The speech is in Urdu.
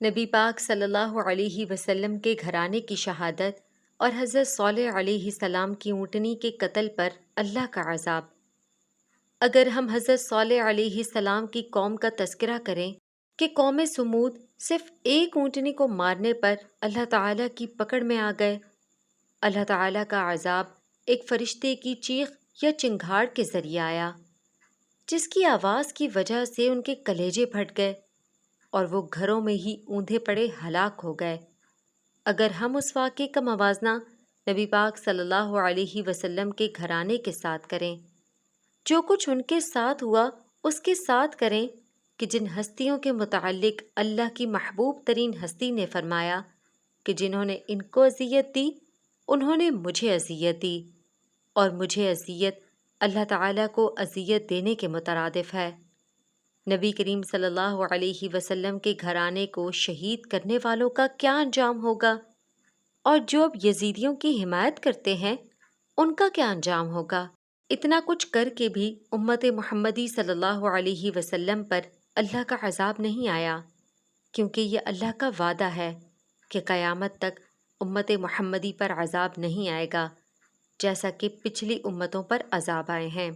نبی پاک صلی اللہ علیہ وسلم کے گھرانے کی شہادت اور حضرت صالح علیہ السلام کی اونٹنی کے قتل پر اللہ کا عذاب۔ اگر ہم حضرت صالح علیہ السلام کی قوم کا تذکرہ کریں کہ قوم سمود صرف ایک اونٹنی کو مارنے پر اللہ تعالیٰ کی پکڑ میں آ گئے، اللہ تعالیٰ کا عذاب ایک فرشتے کی چیخ یا چنگھاڑ کے ذریعے آیا، جس کی آواز کی وجہ سے ان کے کلیجے پھٹ گئے اور وہ گھروں میں ہی اوندھے پڑے ہلاک ہو گئے۔ اگر ہم اس واقعے کا موازنہ نبی پاک صلی اللہ علیہ وسلم کے گھرانے کے ساتھ کریں، جو کچھ ان کے ساتھ ہوا اس کے ساتھ کریں کہ جن ہستیوں کے متعلق اللہ کی محبوب ترین ہستی نے فرمایا کہ جنہوں نے ان کو اذیت دی انہوں نے مجھے اذیت دی، اور مجھے اذیت اللہ تعالیٰ کو اذیت دینے کے مترادف ہے۔ نبی کریم صلی اللہ علیہ وسلم کے گھرانے کو شہید کرنے والوں کا کیا انجام ہوگا، اور جو اب یزیدیوں کی حمایت کرتے ہیں ان کا کیا انجام ہوگا؟ اتنا کچھ کر کے بھی امت محمدی صلی اللہ علیہ وسلم پر اللہ کا عذاب نہیں آیا، کیونکہ یہ اللہ کا وعدہ ہے کہ قیامت تک امت محمدی پر عذاب نہیں آئے گا، جیسا کہ پچھلی امتوں پر عذاب آئے ہیں۔